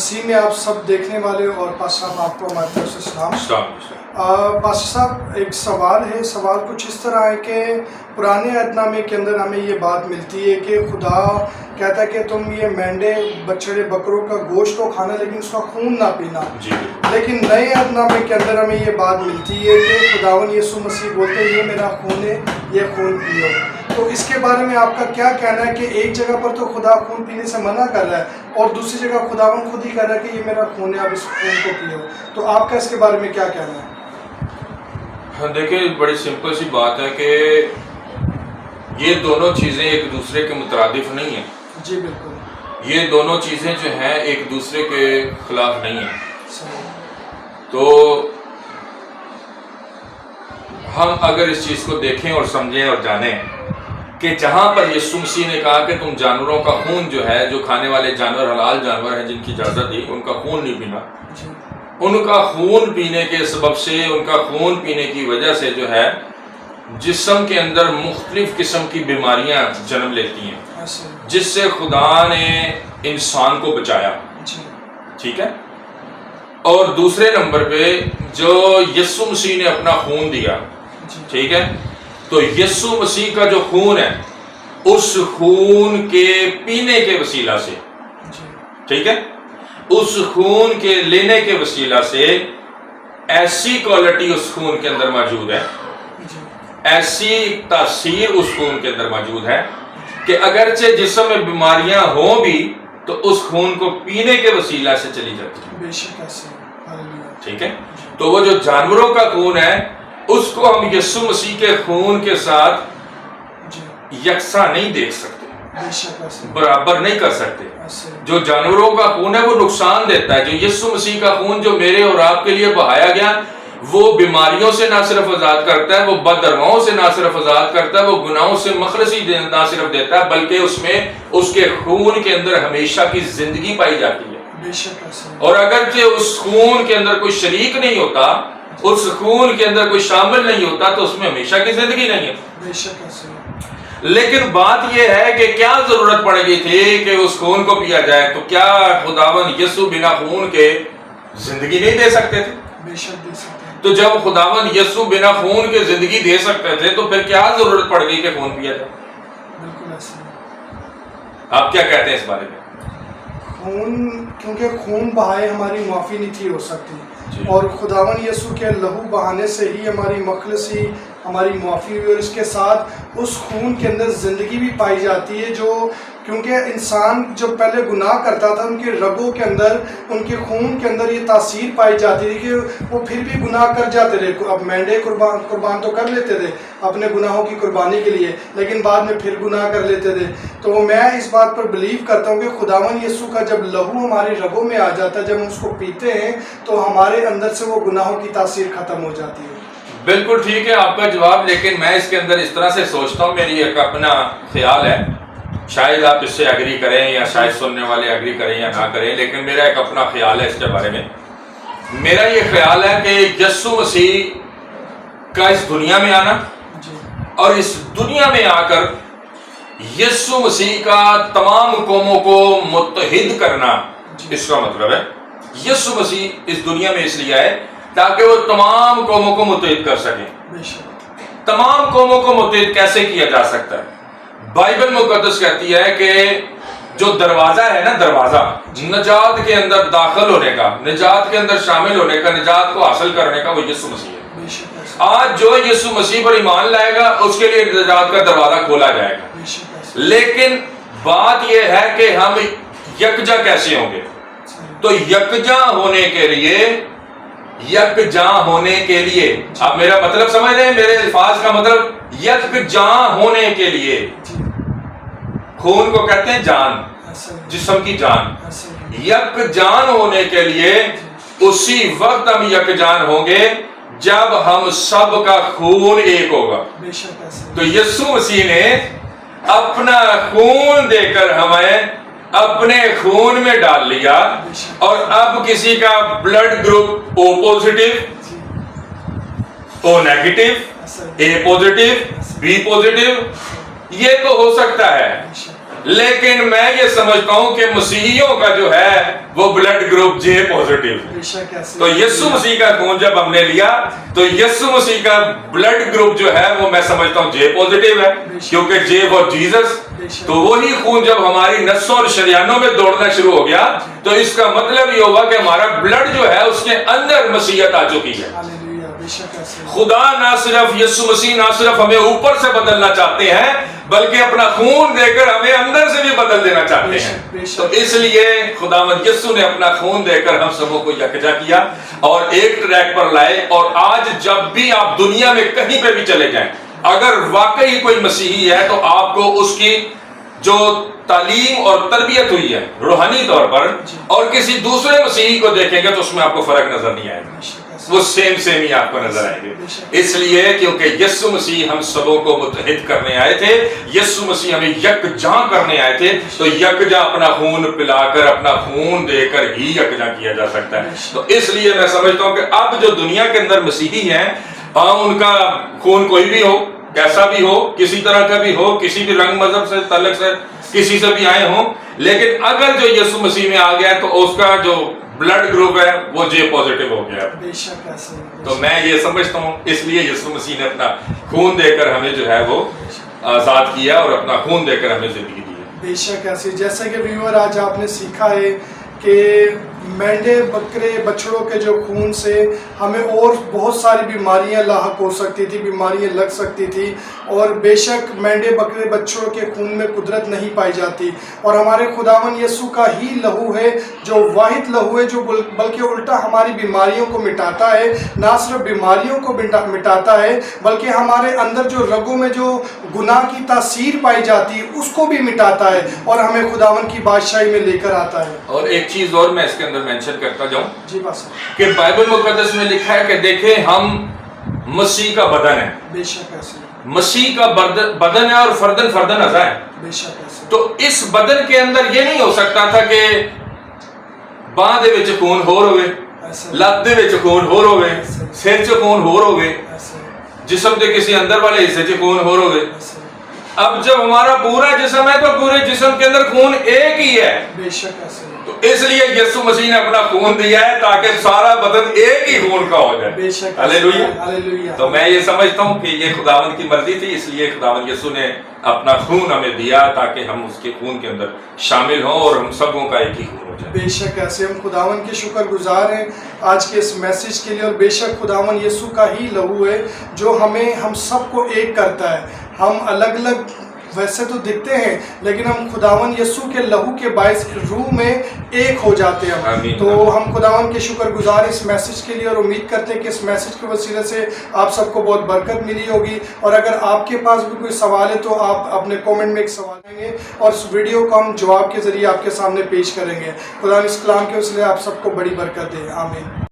مسیح میں آپ سب دیکھنے والے اور پاسٹر صاحب آپ کو ہماری طرف سے سلام۔ پاسٹر صاحب ایک سوال ہے، سوال کچھ اس طرح ہے کہ پرانے عہد نامے کے اندر ہمیں یہ بات ملتی ہے کہ خدا کہتا ہے کہ تم یہ مینڈے بچڑے بکروں کا گوشت تو کھانا لیکن اس کا خون نہ پینا، لیکن نئے عہد نامے کے اندر ہمیں یہ بات ملتی ہے کہ خداوند یسوع مسیح بولتے ہیں یہ میرا خون ہے، یہ خون پیو۔ تو اس کے بارے میں آپ کا کیا کہنا ہے کہ ایک جگہ پر تو خدا خون پینے سے منع کر رہا ہے اور دوسری جگہ خداوند خود ہی کہہ رہا ہے کہ یہ میرا خون ہے، آپ اس خون کو پیو، تو آپ کا اس کے بارے میں کیا کہنا ہے؟ دیکھیں بڑی سمپل سی بات ہے کہ یہ دونوں چیزیں ایک دوسرے کے مترادف نہیں ہیں۔ جی بالکل، یہ دونوں چیزیں جو ہیں ایک دوسرے کے خلاف نہیں ہیں۔ تو ہم اگر اس چیز کو دیکھیں اور سمجھیں اور جانیں کہ جہاں پر یسوع مسیح نے کہا کہ تم جانوروں کا خون جو ہے، جو کھانے والے جانور حلال جانور ہیں جن کی اجازت دی، ان کا خون نہیں پینا، ان کا خون پینے کے سبب سے، ان کا خون پینے کی وجہ سے جو ہے جسم کے اندر مختلف قسم کی بیماریاں جنم لیتی ہیں، جس سے خدا نے انسان کو بچایا، ٹھیک ہے۔ اور دوسرے نمبر پہ جو یسوع مسیح نے اپنا خون دیا، ٹھیک ہے، تو یسوع مسیح کا جو خون ہے اس خون کے پینے کے وسیلہ سے، ٹھیک ہے، اس خون کے لینے کے وسیلہ سے ایسی کوالٹی اس خون کے اندر موجود ہے، ایسی تاثیر اس خون کے اندر موجود ہے کہ اگرچہ جسم میں بیماریاں ہوں بھی تو اس خون کو پینے کے وسیلہ سے چلی جاتی ہے، ٹھیک ہے۔ تو وہ جو جانوروں کا خون ہے اس کو ہم یسوع مسیح کے خون کے ساتھ یکساں نہیں دیکھ سکتے، برابر نہیں کر سکتے۔ جو جانوروں کا خون ہے وہ نقصان دیتا ہے، جو یسوع مسیح کا خون جو میرے اور آپ کے لیے بہایا گیا وہ بیماریوں سے نہ صرف آزاد کرتا ہے، وہ بدرواؤں سے نہ صرف آزاد کرتا ہے، وہ گناہوں سے مخلصی نہ صرف دیتا ہے بلکہ اس میں اس کے خون کے اندر ہمیشہ کی زندگی پائی جاتی ہے۔ اور اگرچہ اس خون کے اندر کوئی شریک نہیں ہوتا، اس خون کے اندر کوئی شامل نہیں ہوتا تو اس میں ہمیشہ کی زندگی نہیں ہے۔ لیکن بات یہ ہے کہ کیا ضرورت پڑ گئی تھی کہ اس خون کو پیا جائے؟ تو کیا خداوند یسوع بنا خون کے زندگی نہیں دے سکتے تھے؟ تو جب خداوند یسوع بنا خون کے زندگی دے سکتے تھے تو پھر کیا ضرورت پڑ گئی کہ خون پیا جائے؟ آپ کیا کہتے ہیں اس بارے میں؟ خون، کیونکہ خون بہائے ہماری معافی نہیں تھی ہو سکتی، اور خداوند یسوع کے لہو بہانے سے ہی ہماری مخلصی، ہماری معافی ہوئی، اور اس کے ساتھ اس خون کے اندر زندگی بھی پائی جاتی ہے۔ جو کیونکہ انسان جو پہلے گناہ کرتا تھا ان کے رگوں کے اندر، ان کے خون کے اندر یہ تاثیر پائی جاتی تھی کہ وہ پھر بھی گناہ کر جاتے تھے۔ اب مینڈے قربان تو کر لیتے تھے اپنے گناہوں کی قربانی کے لیے، لیکن بعد میں پھر گناہ کر لیتے تھے۔ تو میں اس بات پر بلیو کرتا ہوں کہ خداوند یسوع کا جب لہو ہماری رگوں میں آ جاتا ہے، جب ہم اس کو پیتے ہیں تو ہمارے اندر سے وہ گناہوں کی تاثیر ختم ہو جاتی ہے۔ بالکل ٹھیک ہے آپ کا جواب، لیکن میں اس کے اندر اس طرح سے سوچتا ہوں، میری ایک اپنا خیال ہے، شاید آپ اس سے ایگری کریں یا شاید سننے والے ایگری کریں یا نہ کریں، لیکن میرا ایک اپنا خیال ہے اس کے بارے میں۔ میرا یہ خیال ہے کہ یسوع مسیح کا اس دنیا میں آنا اور اس دنیا میں آ کر یسوع مسیح کا تمام قوموں کو متحد کرنا، اس کا مطلب ہے یسوع مسیح اس دنیا میں اس لیے آئے تاکہ وہ تمام قوموں کو متحد کر سکیں۔ تمام قوموں کو متحد کیسے کیا جا سکتا ہے؟ بائبل مقدس کہتی ہے کہ جو دروازہ ہے نا، دروازہ نجات کے اندر داخل ہونے کا، نجات کے اندر شامل ہونے کا، نجات کو حاصل کرنے کا، وہ یسوع مسیح ہے۔ آج جو یسوع مسیح پر ایمان لائے گا اس کے لیے نجات کا دروازہ کھولا جائے گا۔ لیکن بات یہ ہے کہ ہم یکجا کیسے ہوں گے؟ تو یکجا ہونے کے لیے آپ میرا مطلب سمجھ رہے ہیں؟ میرے الفاظ کا مطلب یکجا ہونے کے لیے، خون کو کہتے ہیں جان، جسم کی جان، یکجان ہونے کے لیے اسی وقت ہم یکجان ہوں گے جب ہم سب کا خون ایک ہوگا۔ تو یسوع مسیح نے اپنا خون دے کر ہمیں اپنے خون میں ڈال لیا، اور اب کسی کا blood group O positive, O negative, A positive, B positive, یہ تو ہو سکتا ہے، لیکن میں یہ سمجھتا ہوں کہ مسیحیوں کا جو ہے وہ بلڈ گروپ جے پوزیٹیو ہے. بے شک ایسے تو یسوع مسیح کا خون جب ہم نے لیا تو یسوع مسیح کا بلڈ گروپ جو ہے وہ میں سمجھتا ہوں جے پوزیٹیو ہے, کیونکہ جے فار جیزس. تو وہی خون جب ہماری نسوں اور شریانوں میں دوڑنا شروع ہو گیا تو اس کا مطلب یہ ہوگا کہ ہمارا بلڈ جو ہے اس کے اندر مسیحیت آ چکی ہے. خدا نہ صرف یسوع مسیح نہ صرف ہمیں اوپر سے بدلنا چاہتے ہیں بلکہ اپنا خون دے کر ہمیں اندر سے بھی بدل دینا چاہتے ہیں. تو اس لیے خداوند یسوع نے اپنا خون دے کر ہم سبوں کو یکجا کیا اور ایک ٹریک پر لائے. اور آج جب بھی آپ دنیا میں کہیں پہ بھی چلے جائیں, اگر واقعی کوئی مسیحی ہے تو آپ کو اس کی جو تعلیم اور تربیت ہوئی ہے روحانی طور پر اور کسی دوسرے مسیحی کو دیکھیں گے تو اس میں آپ کو فرق نظر نہیں آئے گا, وہ سیم ہی آپ کو نظر آئیں گے. اس لیے کیونکہ یسوع مسیح ہم سبوں کو متحد کرنے آئے تھے, یسوع مسیح ہمیں یکجاں کرنے آئے تھے. تو یکجاں اپنا خون پلا کر اپنا خون دے کر ہی یکجاں کیا جا سکتا ہے. تو اس لیے میں سمجھتا ہوں کہ اب جو دنیا کے اندر مسیحی ہیں, ان کا خون کوئی بھی ہو, کیسا بھی ہو, کسی طرح کا بھی ہو, کسی بھی رنگ مذہب سے تعلق سے کسی سے بھی آئے ہوں, لیکن اگر جو یسوع مسیح میں آ گیا تو اس کا جو بلڈ گروپ ہے وہ جے پوزیٹیو ہو گیا. تو میں یہ سمجھتا ہوں اس لیے یسوع مسیح نے اپنا خون دے کر ہمیں جو ہے وہ آزاد کیا اور اپنا خون دے کر ہمیں زندگی دی. بے شک ایسے جیسے کہ ویور آج آپ نے سیکھا ہے کہ مینڈے بکرے بچڑوں کے جو خون سے ہمیں اور بہت ساری بیماریاں لاحق ہو سکتی تھی, بیماریاں لگ سکتی تھی. اور بے شک مینڈے بکرے بچڑوں کے خون میں قدرت نہیں پائی جاتی, اور ہمارے خداوند یسوع کا ہی لہو ہے جو واحد لہو ہے جو بلکہ الٹا ہماری بیماریوں کو مٹاتا ہے. نہ صرف بیماریوں کو مٹاتا ہے بلکہ ہمارے اندر جو رگوں میں جو گناہ کی تاثیر پائی جاتی ہے اس کو بھی مٹاتا ہے اور ہمیں خداوند کی بادشاہی میں لے کر آتا ہے. اور ایک چیز اور میں اس کے اندر مینشن کرتا جاؤں جی بس کہ بائبل مقدس میں لکھا ہے کہ دیکھیں ہم مسیح کا بدن ہے. بے شک ایسے مسیح کا بدن ہے اور فردن فردن اعضاء ہے. بے شک ایسے تو اس بدن کے اندر یہ نہیں ہو سکتا تھا کہ باں دے وچ خون ہور ہوئے, لت دے وچ خون ہور ہوئے, سر چ خون ہور ہوئے, جسم دے کسی اندر والے حصے چ خون ہور ہوئے. اب جب ہمارا پورا جسم ہے تو پورے جسم کے اندر خون ایک ہی ہے. بے شک ایسے تو اس لیے یسوع مسیح نے اپنا خون دیا ہے تاکہ سارا بدن ایک ہی خون کا ہو جائے. بے شک ہاللیلویہ. تو میں یہ سمجھتا ہوں کہ یہ خداوند کی مرضی تھی, اس لیے خداوند یسوع نے اپنا خون ہمیں دیا تاکہ ہم اس کے خون کے اندر شامل ہوں اور ہم سبوں کا ایک ہی خون ہو جائے. بے شک ایسے ہم خداوند کے شکر گزار ہیں آج کے اس میسج کے لیے, اور بے شک خداوند یسوع کا ہی لہو ہے جو ہم سب کو ایک کرتا ہے. ہم الگ الگ ویسے تو دکھتے ہیں لیکن ہم خداوند یسوع کے لہو کے باعث روح میں ایک ہو جاتے ہیں. تو ہم خداوند کے شکر گزار اس میسج کے لیے اور امید کرتے ہیں کہ اس میسج کے وسیلے سے آپ سب کو بہت برکت ملی ہوگی. اور اگر آپ کے پاس بھی کوئی سوال ہے تو آپ اپنے کومنٹ میں ایک سوال دیں گے اور اس ویڈیو کو ہم جواب کے ذریعے آپ کے سامنے پیش کریں گے. خدا اس کلام کے وسیلے آپ سب کو بڑی برکت دے. آمین.